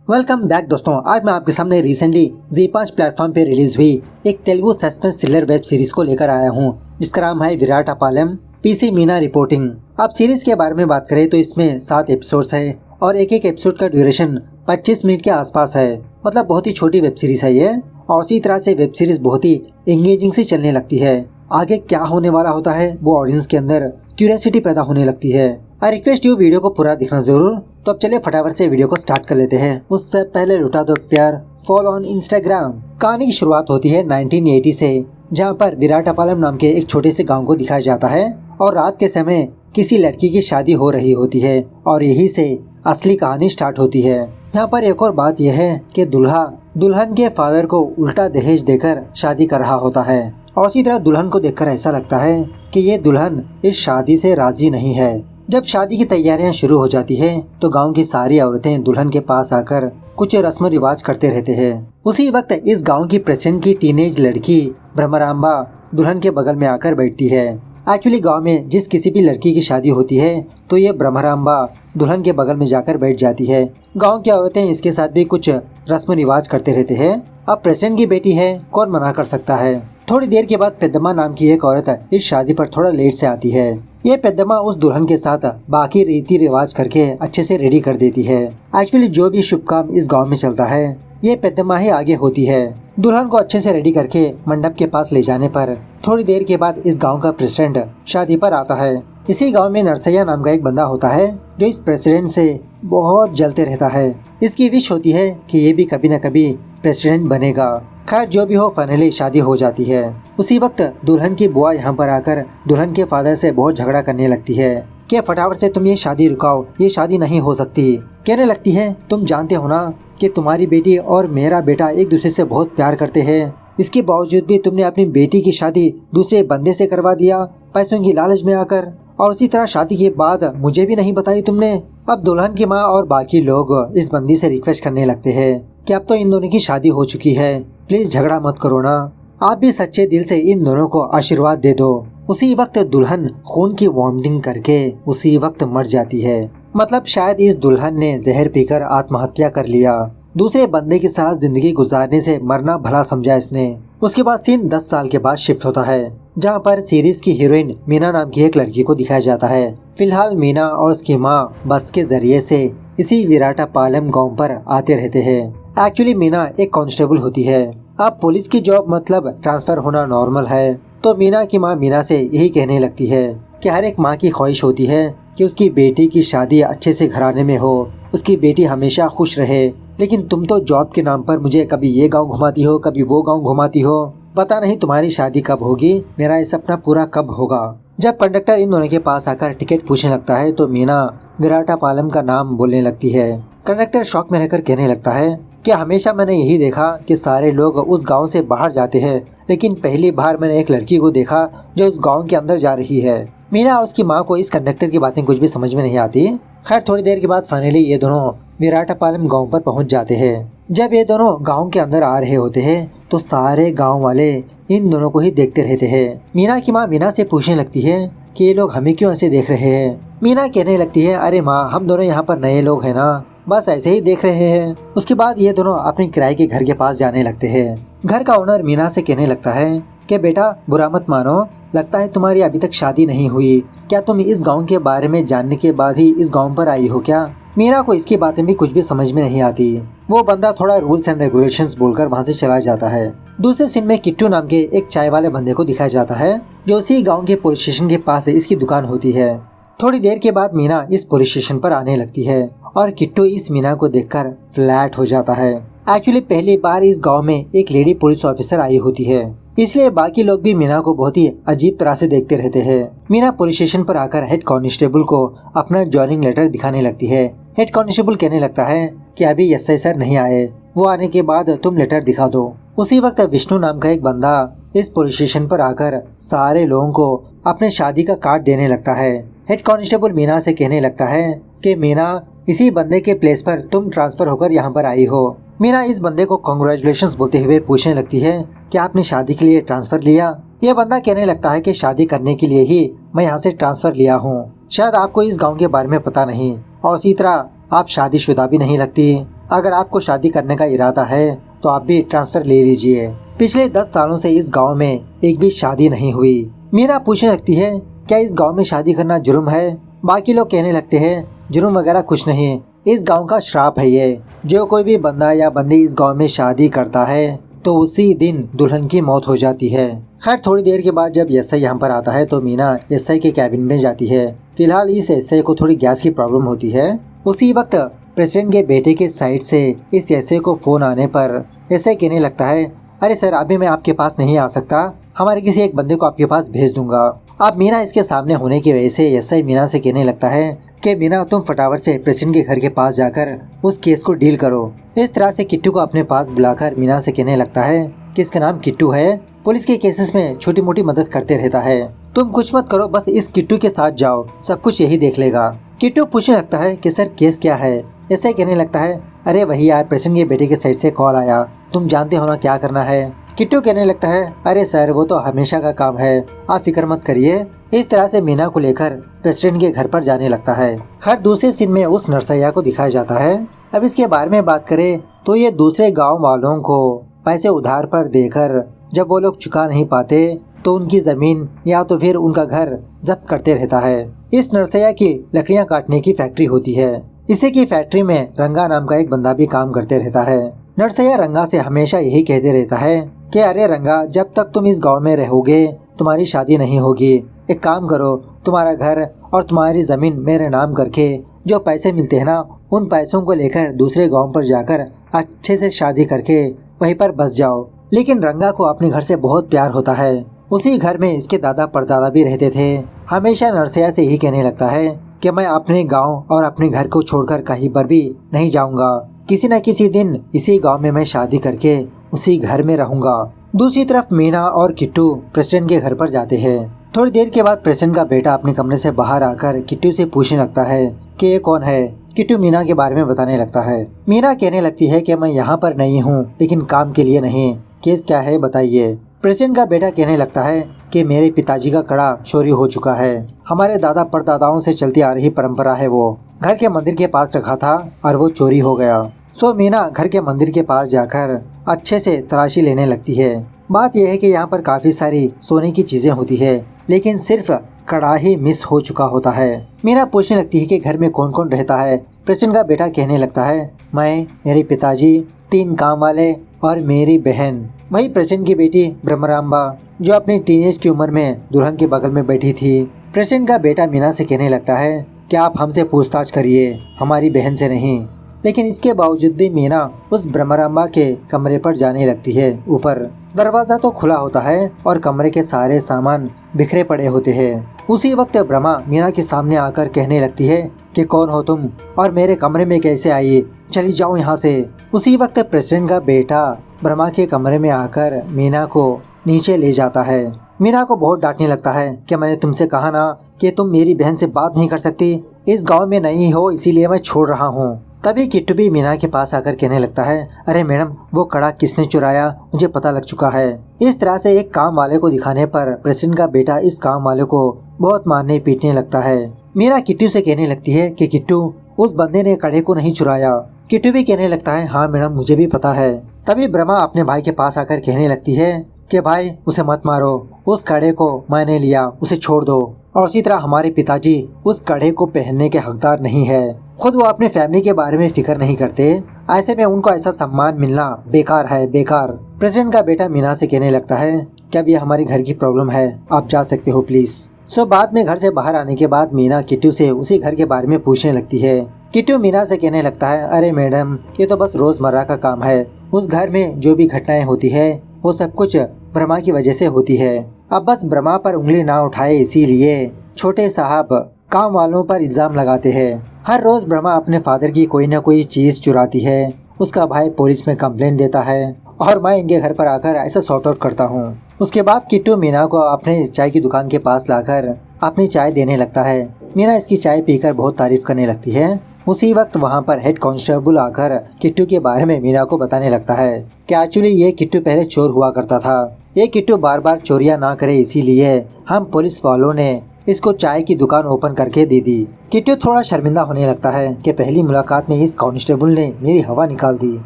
Welcome back दोस्तों। आज मैं आपके सामने रिसेंटली Z5 प्लेटफॉर्म पे रिलीज हुई एक Telugu suspense thriller web series को लेकर आया हूँ, जिसका नाम है विराटापालम पीसी मीना रिपोर्टिंग। अब सीरीज के बारे में बात करें तो इसमें 7 एपिसोड्स है और एक एक एपिसोड का ड्यूरेशन 25 मिनट के आसपास है। मतलब बहुत ही छोटी वेब सीरीज है ये, और इसी तरह से वेब सीरीज बहुत ही एंगेजिंग से चलने लगती है। आगे क्या होने वाला होता है वो ऑडियंस के अंदर क्यूरियोसिटी पैदा होने लगती है। आई रिक्वेस्ट यू वीडियो को पूरा देखना जरूर। तो अब चलिए फटाफट से वीडियो को स्टार्ट कर लेते हैं। उससे पहले लुटा दो प्यार, फॉलो ऑन इंस्टाग्राम। कहानी की शुरुआत होती है 1980 से, जहां पर विराटापालम नाम के एक छोटे से गांव को दिखाया जाता है और रात के समय किसी लड़की की शादी हो रही होती है और यही से असली कहानी स्टार्ट होती है। यहाँ पर एक और बात यह है कि दूल्हा दुल्हन के फादर को उल्टा दहेज देकर शादी कर रहा होता है और इसी तरह दुल्हन को देखकर ऐसा लगता है कि ये दुल्हन इस शादी से राजी नहीं है। जब शादी की तैयारियां शुरू हो जाती है तो गांव की सारी औरतें दुल्हन के पास आकर कुछ रस्म रिवाज करते रहते हैं। उसी वक्त इस गांव की प्रेसिडेंट की टीनेज लड़की भ्रमरांबा दुल्हन के बगल में आकर बैठती है। एक्चुअली गांव में जिस किसी भी लड़की की शादी होती है तो ये भ्रमरांबा दुल्हन के बगल में जाकर बैठ जाती है। गाँव की औरतें इसके साथ भी कुछ रस्म रिवाज करते रहते हैं। अब प्रेसिडेंट की बेटी है, कौन मना कर सकता है। थोड़ी देर के बाद पेद्दम्मा नाम की एक औरत इस शादी पर थोड़ा लेट से आती है। ये पेद्दम्मा उस दुल्हन के साथ बाकी रीति रिवाज करके अच्छे से रेडी कर देती है। एक्चुअली जो भी शुभ काम इस गांव में चलता है ये पेद्दम्मा ही आगे होती है। दुल्हन को अच्छे से रेडी करके मंडप के पास ले जाने पर थोड़ी देर के बाद इस गाँव का प्रेसिडेंट शादी पर आता है। इसी गाँव में नरसैया नाम का एक बंदा होता है जो इस प्रेसिडेंट से बहुत जलते रहता है। इसकी विश होती है कि ये भी कभी न कभी प्रेसिडेंट बनेगा। खैर जो भी हो, फाइनली शादी हो जाती है। उसी वक्त दुल्हन की बुआ यहाँ पर आकर दुल्हन के फादर से बहुत झगड़ा करने लगती है कि फटाफट से तुम ये शादी रुकाओ, ये शादी नहीं हो सकती। कहने लगती है तुम जानते हो ना कि तुम्हारी बेटी और मेरा बेटा एक दूसरे से बहुत प्यार करते हैं, इसके बावजूद भी तुमने अपनी बेटी की शादी दूसरे बंदे से करवा दिया पैसों की लालच में आकर, और उसी तरह शादी के बाद मुझे भी नहीं बताई तुमने। अब दुल्हन की माँ और बाकी लोग इस बंदी से रिक्वेस्ट करने लगते हैं कि अब तो इन दोनों की शादी हो चुकी है, प्लीज झगड़ा मत करो ना, आप भी सच्चे दिल से इन दोनों को आशीर्वाद दे दो। उसी वक्त दुल्हन खून की वॉमिटिंग करके उसी वक्त मर जाती है। मतलब शायद इस दुल्हन ने जहर पीकर आत्महत्या कर लिया। दूसरे बंदे के साथ जिंदगी गुजारने से मरना भला समझा इसने। उसके बाद सीन 10 साल के बाद शिफ्ट होता है, जहाँ पर सीरीज की हीरोइन मीना नाम की एक लड़की को दिखाया जाता है। फिलहाल मीना और उसकी माँ बस के जरिए से इसी विराटापालम गाँव पर आते रहते हैं। एक्चुअली मीना एक कांस्टेबल होती है। अब पुलिस की जॉब मतलब ट्रांसफर होना नॉर्मल है, तो मीना की माँ मीना से यही कहने लगती है कि हर एक माँ की ख्वाहिश होती है कि उसकी बेटी की शादी अच्छे से घराने में हो, उसकी बेटी हमेशा खुश रहे। लेकिन तुम तो जॉब के नाम पर मुझे कभी ये गांव घुमाती हो, कभी वो गांव घुमाती हो, पता नहीं तुम्हारी शादी कब होगी, मेरा ये सपना पूरा कब होगा। जब कंडक्टर इन दोनों के पास आकर टिकट पूछने लगता है तो मीना विराटापालम का नाम बोलने लगती है। कंडक्टर शॉक में रहकर कहने लगता है कि हमेशा मैंने यही देखा कि सारे लोग उस गांव से बाहर जाते हैं, लेकिन पहली बार मैंने एक लड़की को देखा जो उस गांव के अंदर जा रही है। मीना और उसकी माँ को इस कंडक्टर की बातें कुछ भी समझ में नहीं आती। खैर थोड़ी देर के बाद फाइनली ये दोनों विराटापालम गांव पर पहुंच जाते हैं। जब ये दोनों गांव के अंदर आ रहे होते हैं तो सारे गांव वाले इन दोनों को ही देखते रहते हैं। मीना की माँ मीना से पूछने लगती है कि ये लोग हमें क्यों ऐसे देख रहे हैं। मीना कहने लगती है अरे माँ, हम दोनों यहाँ पर नए लोग हैं ना, बस ऐसे ही देख रहे हैं। उसके बाद ये दोनों अपने किराए के घर के पास जाने लगते हैं। घर का ओनर मीना से कहने लगता है कि बेटा बुरा मत मानो, लगता है तुम्हारी अभी तक शादी नहीं हुई, क्या तुम इस गांव के बारे में जानने के बाद ही इस गांव पर आई हो क्या। मीना को इसकी बातें भी कुछ भी समझ में नहीं आती। वो बंदा थोड़ा रूल्स एंड रेगुलेशंस बोलकर वहाँ से चला जाता है। दूसरे सीन में किट्टू नाम के एक चाय वाले बंदे को दिखाया जाता है जो उसी गाँव के पुलिस स्टेशन के पास इसकी दुकान होती है। थोड़ी देर के बाद मीना इस पुलिस स्टेशन पर आने लगती है और किट्टू इस मीना को देखकर फ्लैट हो जाता है। एक्चुअली पहली बार इस गांव में एक लेडी पुलिस ऑफिसर आई होती है, इसलिए बाकी लोग भी मीना को बहुत ही अजीब तरह से देखते रहते हैं। मीना पुलिस स्टेशन पर आकर हेड कांस्टेबल को अपना ज्वाइनिंग लेटर दिखाने लगती है। हेड कांस्टेबल कहने लगता है कि अभी एसआई सर नहीं आए, वो आने के बाद तुम लेटर दिखा दो। उसी वक्त विष्णु नाम का एक बंदा इस पुलिस स्टेशन पर आकर सारे लोगों को अपने शादी का कार्ड देने लगता है। हेड कांस्टेबल मीना से कहने लगता है कि मीना, इसी बंदे के प्लेस पर तुम ट्रांसफर होकर यहाँ पर आई हो। मीना इस बंदे को कांग्रेचुलेशंस बोलते हुए पूछने लगती है कि आपने शादी के लिए ट्रांसफर लिया। ये बंदा कहने लगता है कि शादी करने के लिए ही मैं यहाँ से ट्रांसफर लिया हूँ, शायद आपको इस गाँव के बारे में पता नहीं, और इसी तरह आप शादीशुदा भी नहीं लगती। अगर आपको शादी करने का इरादा है तो आप भी ट्रांसफर ले लीजिए। पिछले 10 सालों से इस गांव में एक भी शादी नहीं हुई। मीना पूछने लगती है, क्या इस गांव में शादी करना जुर्म है? बाकी लोग कहने लगते हैं, जुर्म वगैरह कुछ नहीं, इस गांव का श्राप है ये। जो कोई भी बंदा या बंदी इस गांव में शादी करता है तो उसी दिन दुल्हन की मौत हो जाती है। खैर थोड़ी देर के बाद जब एसआई यहाँ पर आता है तो मीना एसआई के कैबिन में जाती है। फिलहाल इस एसआई को थोड़ी गैस की प्रॉब्लम होती है। उसी वक्त प्रेसिडेंट के बेटे के साइड से इस एसआई को फोन आने पर एसआई कहने लगता है, अरे सर अभी मैं आपके पास नहीं आ सकता, हमारे किसी एक बंदे को आपके पास भेज दूंगा। अब मीना इसके सामने होने की वजह से एसआई मीना से कहने लगता है कि मीना तुम फटाफट से प्रेसिडेंट के घर के पास जाकर उस केस को डील करो। इस तरह से किट्टू को अपने पास बुलाकर मीना से कहने लगता है कि इसका नाम किट्टू है, पुलिस के केसेस में छोटी मोटी मदद करते रहता है, तुम कुछ मत करो, बस इस किट्टू के साथ जाओ, सब कुछ यही देख लेगा। किट्टू पूछने लगता है कि सर केस क्या है? ऐसे कहने लगता है, अरे वही यार प्रेसिडेंट के बेटे के साइड से कॉल आया, तुम जानते हो ना क्या करना है। किट्टू कहने लगता है, अरे सर वो तो हमेशा का काम है, आप फिक्र मत करिए। इस तरह से मीना को लेकर प्रेसिडेंट के घर पर जाने लगता है। हर दूसरे सीन में उस नरसैया को दिखाया जाता है। अब इसके बारे में बात करें तो ये दूसरे गांव वालों को पैसे उधार पर देकर जब वो लोग चुका नहीं पाते तो उनकी जमीन या तो फिर उनका घर जब्त करते रहता है। इस नरसैया की लकड़ियां काटने की फैक्ट्री होती है। इसी की फैक्ट्री में रंगा नाम का एक बंदा भी काम करते रहता है। नरसैया रंगा से हमेशा यही कहते रहता है कि अरे रंगा, जब तक तुम इस गांव में रहोगे तुम्हारी शादी नहीं होगी। एक काम करो, तुम्हारा घर और तुम्हारी जमीन मेरे नाम करके जो पैसे मिलते हैं ना, उन पैसों को लेकर दूसरे गांव पर जाकर अच्छे से शादी करके वहीं पर बस जाओ। लेकिन रंगा को अपने घर से बहुत प्यार होता है। उसी घर में इसके दादा परदादा भी रहते थे। हमेशा नरसैया से यही कहने लगता है कि मैं अपने गांव और अपने घर को छोड़कर कहीं पर भी नहीं जाऊंगा। किसी न किसी दिन इसी गांव में मैं शादी करके उसी घर में रहूंगा। दूसरी तरफ मीना और किट्टू प्रेसिडेंट के घर पर जाते हैं। थोड़ी देर के बाद प्रेसिडेंट का बेटा अपने कमरे से बाहर आकर किट्टू से पूछने लगता है कि ये कौन है। किट्टू मीना के बारे में बताने लगता है। मीना कहने लगती है कि मैं यहाँ पर नहीं हूँ, लेकिन काम के लिए नहीं। केस क्या है बताइए। प्रेसिडेंट का बेटा कहने लगता है कि मेरे पिताजी का कड़ा चोरी हो चुका है। हमारे दादा परदादाओं से चलती आ रही परंपरा है, वो घर के मंदिर के पास रखा था और वो चोरी हो गया। सो मीना घर के मंदिर के पास जाकर अच्छे से तलाशी लेने लगती है। बात यह है कि यहाँ पर काफी सारी सोने की चीजें होती है, लेकिन सिर्फ कड़ा ही मिस हो चुका होता है। मीना पूछने लगती है कि घर में कौन कौन रहता है। प्रेसिडेंट का बेटा कहने लगता है, मैं, मेरे पिताजी, 3 काम वाले और मेरी बहन। वही प्रेसिडेंट की बेटी ब्रह्मरांबा जो अपनी टीनेज की उम्र में दुल्हन के बगल में बैठी थी। प्रेसिडेंट का बेटा मीना से कहने लगता है कि आप हमसे पूछताछ करिए, हमारी बहन से नहीं। लेकिन इसके बावजूद भी मीना उस ब्रह्मरांबा के कमरे पर जाने लगती है। ऊपर दरवाजा तो खुला होता है और कमरे के सारे सामान बिखरे पड़े होते हैं। उसी वक्त ब्रह्मा मीना के सामने आकर कहने लगती है कि कौन हो तुम और मेरे कमरे में कैसे आई, चली जाओ यहाँ से। उसी वक्त प्रेसिडेंट का बेटा ब्रह्मा के कमरे में आकर मीना को नीचे ले जाता है। मीना को बहुत डांटने लगता है कि मैंने तुमसे कहा ना कि तुम मेरी बहन से बात नहीं कर सकती, इस गांव में नहीं हो इसीलिए मैं छोड़ रहा हूँ। तभी किट्टू भी मीना के पास आकर कहने लगता है, अरे मैडम वो कड़ा किसने चुराया मुझे पता लग चुका है। इस तरह से एक काम वाले को दिखाने पर प्रेसिडेंट का बेटा इस काम वाले को बहुत मारने पीटने लगता है। मीना किट्टू से कहने लगती है कि किट्टू उस बंदे ने कड़े को नहीं चुराया। किट्टू भी कहने लगता है, हाँ मैडम मुझे भी पता है। तभी ब्रह्मा अपने भाई के पास आकर कहने लगती है कि भाई उसे मत मारो, उस कड़े को मैंने लिया, उसे छोड़ दो। और उसी तरह हमारे पिताजी उस कड़े को पहनने के हकदार नहीं है। खुद वो अपने फैमिली के बारे में फिक्र नहीं करते, ऐसे में उनको ऐसा सम्मान मिलना बेकार है, बेकार। प्रेसिडेंट का बेटा मीना से कहने लगता है कि अब ये हमारे घर की प्रॉब्लम है, आप जा सकते हो प्लीज। सो बाद में घर से बाहर आने के बाद मीना किट्टू से उसी घर के बारे में पूछने लगती है। किट्टू मीना से कहने लगता है, अरे मैडम ये तो बस रोजमर्रा का काम है, उस घर में जो भी घटनाएं होती है वो सब कुछ ब्रह्मा की वजह से होती है। अब बस ब्रह्मा पर उंगली ना उठाए इसीलिए छोटे साहब काम वालों पर इल्जाम लगाते हैं। हर रोज ब्रह्मा अपने फादर की कोई न कोई चीज चुराती है, उसका भाई पुलिस में कंप्लेंट देता है और मैं इनके घर पर आकर ऐसा सॉर्ट आउट करता हूँ। उसके बाद किट्टू मीना को अपने चाय की दुकान के पास लाकर अपनी चाय देने लगता है। मीना इसकी चाय पीकर बहुत तारीफ करने लगती है। उसी वक्त वहाँ पर हेड कांस्टेबल आकर किट्टू के बारे में मीना को बताने लगता है कि एक्चुअली ये किट्टू पहले चोर हुआ करता था। ये किट्टू बार बार चोरियां ना करे इसीलिए हम पुलिस वालों ने इसको चाय की दुकान ओपन करके दे दी। किट्टू थोड़ा शर्मिंदा होने लगता है कि पहली मुलाकात में इस कांस्टेबल ने मेरी हवा निकाल दी।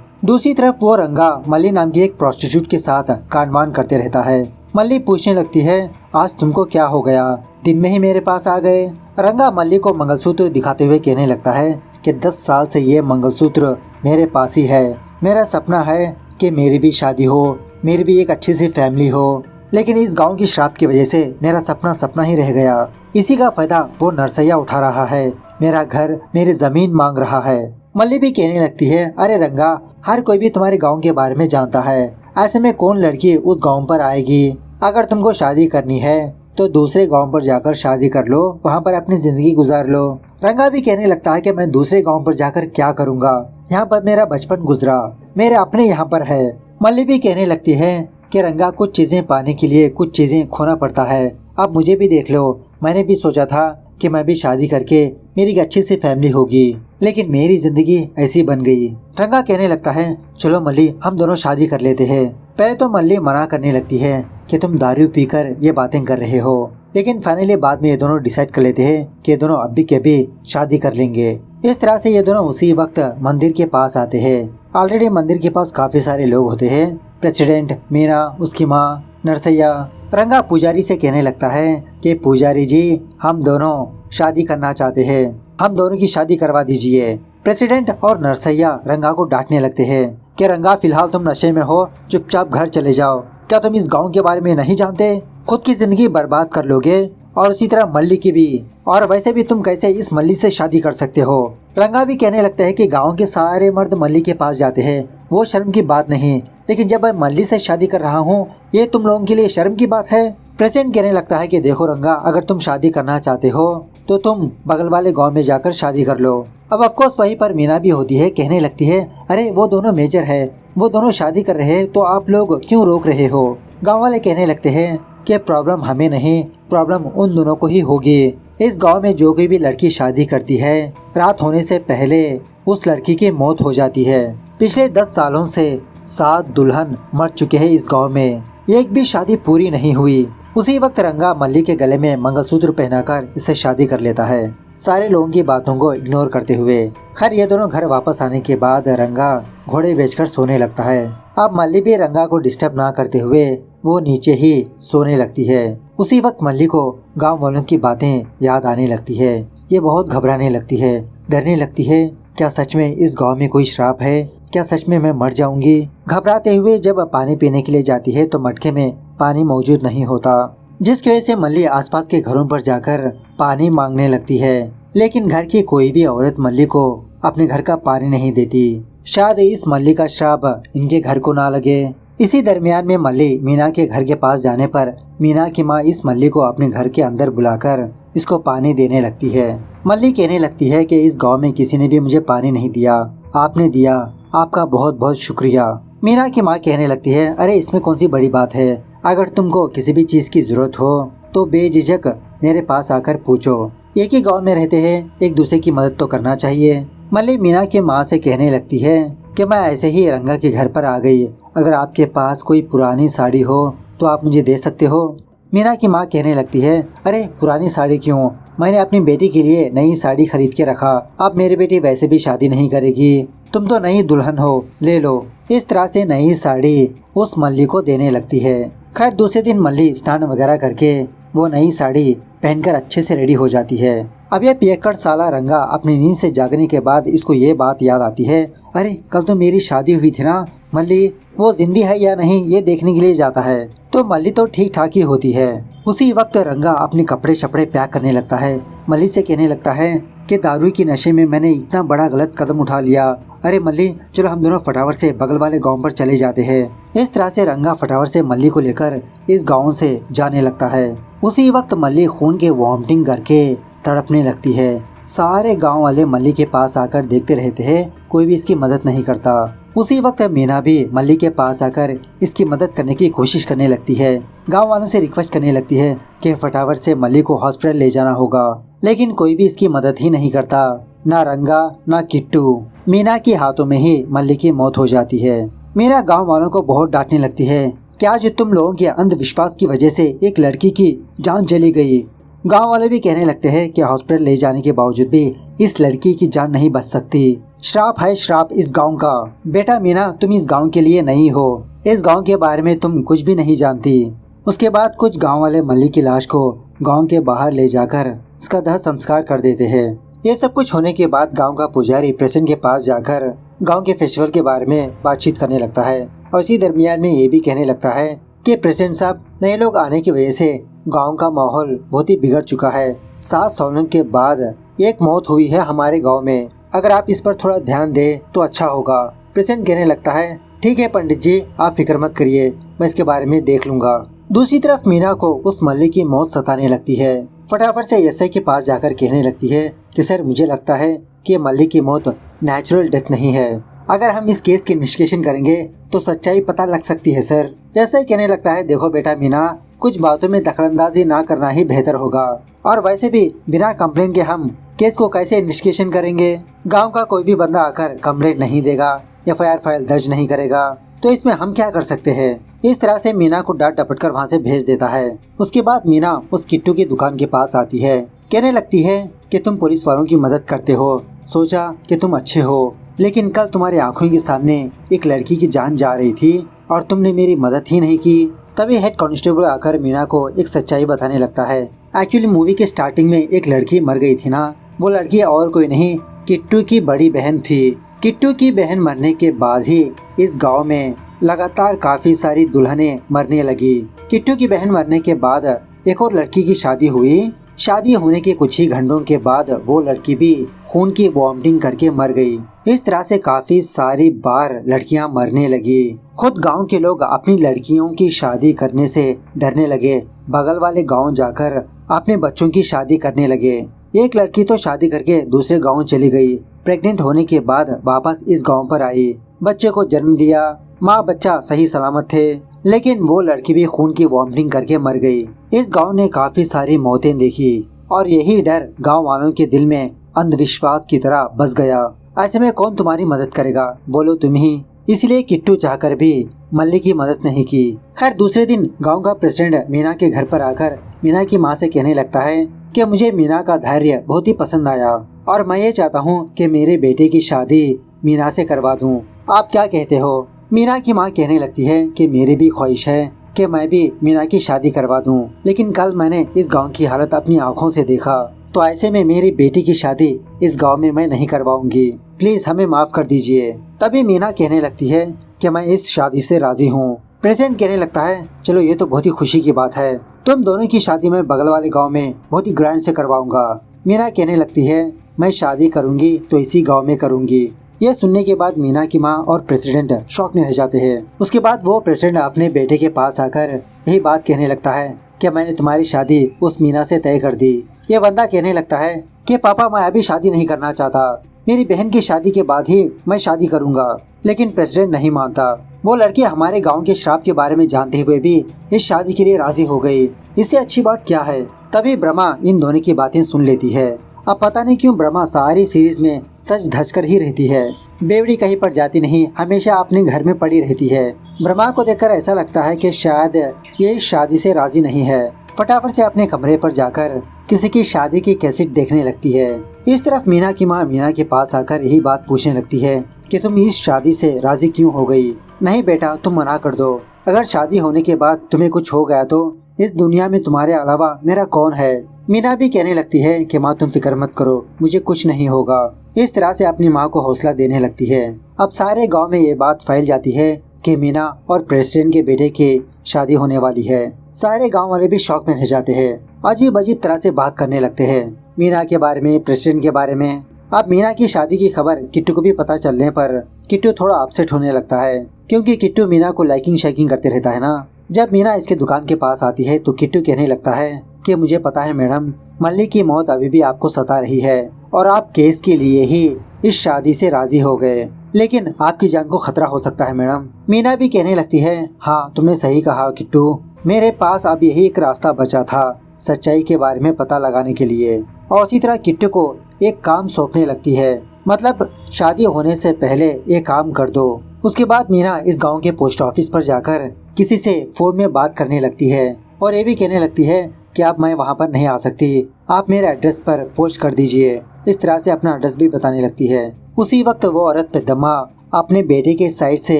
दूसरी तरफ वो रंगा मल्ली नाम की एक प्रोस्टिट्यूट के साथ कांडमान करते रहता है। मल्ली पूछने लगती है, आज तुमको क्या हो गया, दिन में ही मेरे पास आ गए। रंगा मल्ली को मंगलसूत्र दिखाते हुए कहने लगता है कि 10 साल से ये मंगलसूत्र मेरे पास ही है। मेरा सपना है कि मेरी भी शादी हो, मेरी भी एक अच्छी सी फैमिली हो, लेकिन इस गांव की श्राप की वजह से मेरा सपना सपना ही रह गया। इसी का फायदा वो नरसैया उठा रहा है, मेरा घर मेरी जमीन मांग रहा है। मल्ली भी कहने लगती है, अरे रंगा, हर कोई भी तुम्हारे गांव के बारे में जानता है, ऐसे में कौन लड़की उस गांव पर आएगी। अगर तुमको शादी करनी है तो दूसरे गांव पर जाकर शादी कर लो, वहां पर अपनी जिंदगी गुजार लो। रंगा भी कहने लगता है कि मैं दूसरे गांव पर जाकर क्या करूंगा, यहाँ पर मेरा बचपन गुजरा, मेरे अपने यहाँ पर है। मल्ली भी कहने लगती है कि रंगा, कुछ चीजें पाने के लिए कुछ चीजें खोना पड़ता है। अब मुझे भी देख लो, मैंने भी सोचा था कि मैं भी शादी करके मेरी एक अच्छी सी फैमिली होगी, लेकिन मेरी जिंदगी ऐसी बन गई। रंगा कहने लगता है, चलो मल्ली, हम दोनों शादी कर लेते हैं। पहले तो मल्ली मना करने लगती है कि तुम दारू पीकर ये बातें कर रहे हो, लेकिन फाइनली बाद में ये दोनों डिसाइड कर लेते हैं कि ये दोनों अभी के अभी शादी कर लेंगे। इस तरह से ये दोनों उसी वक्त मंदिर के पास आते हैं। ऑलरेडी मंदिर के पास काफी सारे लोग होते हैं, प्रेसिडेंट, मीना, उसकी माँ, नरसैया। रंगा पुजारी से कहने लगता है कि पुजारी जी, हम दोनों शादी करना चाहते हैं, हम दोनों की शादी करवा दीजिए। प्रेसिडेंट और नरसैया रंगा को डांटने लगते हैं कि रंगा, फिलहाल तुम नशे में हो, चुपचाप घर चले जाओ। क्या तुम इस गांव के बारे में नहीं जानते, खुद की जिंदगी बर्बाद कर लोगे और उसी तरह मल्ली की भी, और वैसे भी तुम कैसे इस मल्ली से शादी कर सकते हो। रंगा भी कहने लगता है कि गांव के सारे मर्द मल्ली के पास जाते हैं, वो शर्म की बात नहीं, लेकिन जब मैं मल्ली से शादी कर रहा हूँ, ये तुम लोगों के लिए शर्म की बात है। प्रेसिडेंट कहने लगता है कि देखो रंगा, अगर तुम शादी करना चाहते हो तो तुम बगल वाले गांव में जाकर शादी कर लो। अब ऑफकोर्स वहीं पर मीना भी होती है, कहने लगती है, अरे वो दोनों मेजर है, वो दोनों शादी कर रहे हैं तो आप लोग क्यों रोक रहे हो। गाँव वाले कहने लगते हैं कि प्रॉब्लम हमें नहीं, प्रॉब्लम उन दोनों को ही होगी। इस गांव में जो कोई भी लड़की शादी करती है, रात होने से पहले उस लड़की की मौत हो जाती है। पिछले 10 सालों से 7 दुल्हन मर चुके हैं इस गांव में, एक भी शादी पूरी नहीं हुई। उसी वक्त रंगा मल्ली के गले में मंगलसूत्र पहनाकर इससे शादी कर लेता है, सारे लोगों की बातों को इग्नोर करते हुए। खैर ये दोनों घर वापस आने के बाद रंगा घोड़े बेचकर सोने लगता है। अब मल्ली भी रंगा को डिस्टर्ब ना करते हुए वो नीचे ही सोने लगती है। उसी वक्त मल्ली को गांव वालों की बातें याद आने लगती है। ये बहुत घबराने लगती है, डरने लगती है, क्या सच में इस गांव में कोई श्राप है, क्या सच में मैं मर जाऊंगी। घबराते हुए जब पानी पीने के लिए जाती है तो मटके में पानी मौजूद नहीं होता, जिसकी वजह से मल्ली आसपास के घरों पर जाकर पानी मांगने लगती है, लेकिन घर की कोई भी औरत मल्ली को अपने घर का पानी नहीं देती। शायद इस मल्ली का श्राप इनके घर को ना लगे। इसी दरमियान में मल्ली मीना के घर के पास जाने पर मीना की माँ इस मल्ली को अपने घर के अंदर बुलाकर इसको पानी देने लगती है। मल्ली कहने लगती है कि इस गांव में किसी ने भी मुझे पानी नहीं दिया, आपने दिया, आपका बहुत बहुत शुक्रिया। मीना की माँ कहने लगती है, अरे इसमें कौन सी बड़ी बात है, अगर तुमको किसी भी चीज की जरूरत हो तो बेझिझक मेरे पास आकर पूछो, एक ही गांव में रहते हैं, एक दूसरे की मदद तो करना चाहिए। मल्ली मीना की माँ से कहने लगती है कि मैं ऐसे ही रंगा के घर पर आ गई, अगर आपके पास कोई पुरानी साड़ी हो तो आप मुझे दे सकते हो। मीना की माँ कहने लगती है, अरे पुरानी साड़ी क्यों, मैंने अपनी बेटी के लिए नई साड़ी खरीद के रखा, अब मेरी बेटी वैसे भी शादी नहीं करेगी, तुम तो नई दुल्हन हो, ले लो। इस तरह से नई साड़ी उस मल्ली को देने लगती है। खैर दूसरे दिन मल्ली स्नान वगैरह करके वो नई साड़ी पहनकर अच्छे से रेडी हो जाती है। अब ये पियक्कड़ साला रंगा अपनी नींद से जागने के बाद इसको ये बात याद आती है, अरे कल तो मेरी शादी हुई थी ना, मल्ली वो जिंदी है या नहीं ये देखने के लिए जाता है। तो मल्ली तो ठीक ठाक ही होती है। उसी वक्त रंगा अपने कपड़े शपड़े पैक करने लगता है। मल्ली से कहने लगता है कि दारू की नशे में मैंने इतना बड़ा गलत कदम उठा लिया, अरे मल्ली चलो हम दोनों फटाफट से बगल वाले गांव पर चले जाते हैं। इस तरह से रंगा फटाफट से मल्ली को लेकर इस गांव से जाने लगता है। उसी वक्त मल्ली खून के वॉमिटिंग करके तड़पने लगती है। सारे गांव वाले मल्ली के पास आकर देखते रहते हैं, कोई भी इसकी मदद नहीं करता। उसी वक्त मीना भी मल्ली के पास आकर इसकी मदद करने की कोशिश करने लगती है। गांव वालों से रिक्वेस्ट करने लगती है कि फटाफट से मल्ली को हॉस्पिटल ले जाना होगा, लेकिन कोई भी इसकी मदद ही नहीं करता, ना रंगा ना किट्टू। मीना के हाथों में ही मल्ली की मौत हो जाती है। मीना गांव वालों को बहुत डांटने लगती है कि आज तुम लोगों के अंधविश्वास की वजह से एक लड़की की जान चली गई, गांव वाले भी कहने लगते हैं कि हॉस्पिटल ले जाने के बावजूद भी इस लड़की की जान नहीं बच सकती। श्राप है श्राप इस गांव का। बेटा मीना, तुम इस गांव के लिए नहीं हो, इस गांव के बारे में तुम कुछ भी नहीं जानती। उसके बाद कुछ गांव वाले मल्ली की लाश को गांव के बाहर ले जाकर उसका दाह संस्कार कर देते हैं। ये सब कुछ होने के बाद गांव का पुजारी प्रेसिडेंट के पास जाकर गांव के फेस्टिवल के बारे में बातचीत करने लगता है और इसी दरमियान में ये भी कहने लगता है कि प्रेसिडेंट साहब, नए लोग आने की वजह से गांव का माहौल बहुत ही बिगड़ चुका है। 7 सालों के बाद एक मौत हुई है हमारे गांव में, अगर आप इस पर थोड़ा ध्यान दें तो अच्छा होगा। प्रेसिडेंट कहने लगता है, ठीक है पंडित जी, आप फिक्र मत करिए, मैं इसके बारे में देख लूंगा। दूसरी तरफ मीना को उस मल्ली की मौत सताने लगती है। फटाफट से एसआई के पास जाकर कहने लगती है कि सर, मुझे लगता है कि मल्ली की मौत नेचुरल डेथ नहीं है। अगर हम इस केस की इन्वेस्टिगेशन करेंगे तो सच्चाई पता लग सकती है सर। एसआई कहने लगता है, देखो बेटा मीना, कुछ बातों में दखलंदाजी ना करना ही बेहतर होगा, और वैसे भी बिना कंप्लेंट के हम केस को कैसे इन्वेस्टिगेशन करेंगे। गाँव का कोई भी बंदा आकर कंप्लेंट नहीं देगा, FIR फाइल दर्ज नहीं करेगा, तो इसमें हम क्या कर सकते हैं। इस तरह से मीना को डांट डपट कर वहाँ से भेज देता है। उसके बाद मीना उस किट्टू की दुकान के पास आती है। कहने लगती है कि तुम पुलिस वालों की मदद करते हो, सोचा कि तुम अच्छे हो, लेकिन कल तुम्हारी आंखों के सामने एक लड़की की जान जा रही थी और तुमने मेरी मदद ही नहीं की। तभी हेड कांस्टेबल आकर मीना को एक सच्चाई बताने लगता है। एक्चुअली मूवी के स्टार्टिंग में एक लड़की मर गई थी ना, वो लड़की और कोई नहीं, किट्टू की बड़ी बहन थी। किट्टू की बहन मरने के बाद ही इस गांव में लगातार काफी सारी दुल्हनें मरने लगी। किट्टू की बहन मरने के बाद एक और लड़की की शादी हुई। शादी होने के कुछ ही घंटों के बाद वो लड़की भी खून की वॉमिटिंग करके मर गई। इस तरह से काफी सारी बार लड़कियां मरने लगी। खुद गांव के लोग अपनी लड़कियों की शादी करने से डरने लगे, बगल वाले गांव जाकर अपने बच्चों की शादी करने लगे। एक लड़की तो शादी करके दूसरे गांव चली गई, प्रेग्नेंट होने के बाद वापस इस गांव पर आई, बच्चे को जन्म दिया, माँ बच्चा सही सलामत थे, लेकिन वो लड़की भी खून की वॉमिटिंग करके मर गई। इस गांव ने काफी सारी मौतें देखी और यही डर गांव वालों के दिल में अंधविश्वास की तरह बस गया। ऐसे में कौन तुम्हारी मदद करेगा, बोलो तुम ही। इसलिए किट्टू चाहकर भी मल्ली की मदद नहीं की। खैर दूसरे दिन गांव का प्रेसिडेंट मीना के घर पर आकर मीना की माँ से कहने लगता है कि मुझे मीना का धैर्य बहुत ही पसंद आया और मैं ये चाहता हूँ कि मेरे बेटे की शादी मीना से करवा दूँ, आप क्या कहते हो। मीना की माँ कहने लगती है कि मेरी भी ख्वाहिश है कि मैं भी मीना की शादी करवा दूं, लेकिन कल मैंने इस गांव की हालत अपनी आंखों से देखा, तो ऐसे में मेरी बेटी की शादी इस गांव में मैं नहीं करवाऊंगी, प्लीज हमें माफ कर दीजिए। तभी मीना कहने लगती है कि मैं इस शादी से राजी हूँ। प्रेसिडेंट कहने लगता है, चलो ये तो बहुत ही खुशी की बात है, तुम दोनों की शादी मैं बगल वाले गाँव में बहुत ही ग्रैंड से करवाऊंगा। मीना कहने लगती है, मैं शादी करूंगी तो इसी गाँव में करूंगी। यह सुनने के बाद मीना की माँ और प्रेसिडेंट शॉक में रह जाते हैं। उसके बाद वो प्रेसिडेंट अपने बेटे के पास आकर यही बात कहने लगता है कि मैंने तुम्हारी शादी उस मीना से तय कर दी। ये बंदा कहने लगता है कि पापा, मैं अभी शादी नहीं करना चाहता, मेरी बहन की शादी के बाद ही मैं शादी करूंगा। लेकिन प्रेसिडेंट नहीं मानता। वो लड़की हमारे गाँव के श्राप के बारे में जानते हुए भी इस शादी के लिए राजी हो गई। इससे अच्छी बात क्या है। तभी ब्रह्मा इन दोनों की बातें सुन लेती है। अब पता नहीं क्यों ब्रह्मा सारी सीरीज में सच धज कर ही रहती है, बेवड़ी कहीं पर जाती नहीं, हमेशा अपने घर में पड़ी रहती है। ब्रह्मा को देखकर ऐसा लगता है कि शायद ये इस शादी से राजी नहीं है। फटाफट से अपने कमरे पर जाकर किसी की शादी की कैसेट देखने लगती है। इस तरफ मीना की माँ मीना के पास आकर यही बात पूछने लगती है कि तुम इस शादी से राजी क्यों हो गई। नहीं बेटा, तुम मना कर दो, अगर शादी होने के बाद तुम्हें कुछ हो गया तो इस दुनिया में तुम्हारे अलावा मेरा कौन है। मीना भी कहने लगती है कि माँ तुम फिक्र मत करो, मुझे कुछ नहीं होगा। इस तरह से अपनी माँ को हौसला देने लगती है। अब सारे गांव में ये बात फैल जाती है कि मीना और प्रेसिडेंट के बेटे की शादी होने वाली है। सारे गांव वाले भी शौक में रह जाते हैं, अजीब अजीब तरह से बात करने लगते हैं मीना के बारे में, प्रेसिडेंट के बारे में। अब मीना की शादी की खबर किट्टू को भी पता चलने पर किट्टू थोड़ा अपसेट होने लगता है, क्योंकि किट्टू मीना को लाइकिंग शेकिंग करते रहता है ना। जब मीना इसके दुकान के पास आती है तो किट्टू कहने लगता है कि मुझे पता है मैडम, मल्ली की मौत अभी भी आपको सता रही है और आप केस के लिए ही इस शादी से राजी हो गए, लेकिन आपकी जान को खतरा हो सकता है मैडम। मीना भी कहने लगती है, हाँ तुमने सही कहा किट्टू, मेरे पास अब यही एक रास्ता बचा था सच्चाई के बारे में पता लगाने के लिए। और उसी तरह किट्टू को एक काम सौंपने लगती है, मतलब शादी होने से पहले एक काम कर दो। उसके बाद मीना इस गांव के पोस्ट ऑफिस पर जाकर किसी से फोन में बात करने लगती है। और ये भी कहने लगती है कि अब मैं वहाँ पर नहीं आ सकती, आप मेरे एड्रेस पर पोस्ट कर दीजिए। इस तरह से अपना एड्रेस भी बताने लगती है। उसी वक्त वो औरत पेद्दम्मा अपने बेटे के साइड से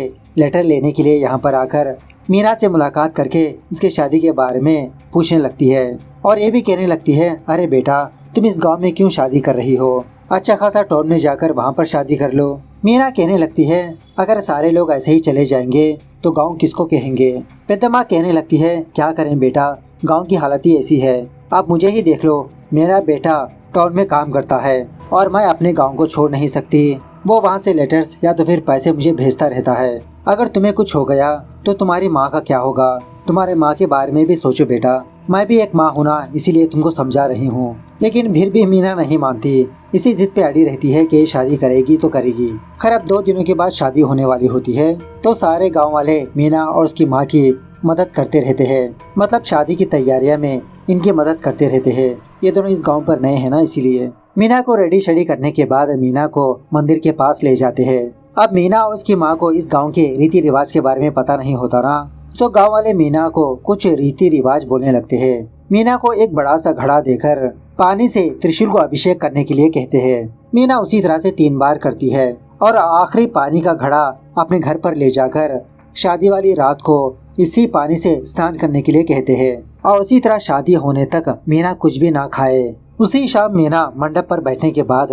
लेटर लेने के लिए यहाँ पर आकर मीना से मुलाकात करके इसके शादी के बारे में पूछने लगती है और ये भी कहने लगती है, अरे बेटा तुम इस गांव में क्यों शादी कर रही हो, अच्छा खासा टाउन में जाकर वहाँ पर शादी कर लो। मीना कहने लगती है, अगर सारे लोग ऐसे ही चले जाएंगे तो गांव किसको कहेंगे। पेद्दम्मा कहने लगती है, क्या करें बेटा, गांव की हालत ही ऐसी है, आप मुझे ही देख लो, मेरा बेटा टाउन में काम करता है और मैं अपने गांव को छोड़ नहीं सकती। वो वहाँ से लेटर्स या तो फिर पैसे मुझे भेजता रहता है। अगर तुम्हें कुछ हो गया तो तुम्हारी माँ का क्या होगा, तुम्हारे माँ के बारे में भी सोचो बेटा, मैं भी एक माँ हूँ ना, इसीलिए तुमको समझा रही हूँ। लेकिन फिर भी मीना नहीं मानती, इसी जिद पे अड़ी रहती है कि शादी करेगी तो करेगी। खैर अब 2 दिनों के बाद शादी होने वाली होती है तो सारे गाँव वाले मीना और उसकी माँ की मदद करते रहते हैं, मतलब शादी की तैयारियां में इनकी मदद करते रहते हैं। ये दोनों इस गांव पर नए हैं ना, इसीलिए। मीना को रेडी शेडी करने के बाद मीना को मंदिर के पास ले जाते हैं। अब मीना और उसकी माँ को इस गांव के रीति रिवाज के बारे में पता नहीं होता ना, तो गांव वाले मीना को कुछ रीति रिवाज बोलने लगते हैं। मीना को एक बड़ा सा घड़ा देकर पानी से त्रिशूल को अभिषेक करने के लिए कहते हैं। मीना उसी तरह से 3 बार करती है और आखिरी पानी का घड़ा अपने घर पर ले जाकर शादी वाली रात को इसी पानी से स्नान करने के लिए कहते हैं और उसी तरह शादी होने तक मीना कुछ भी ना खाए। उसी शाम मीना मंडप पर बैठने के बाद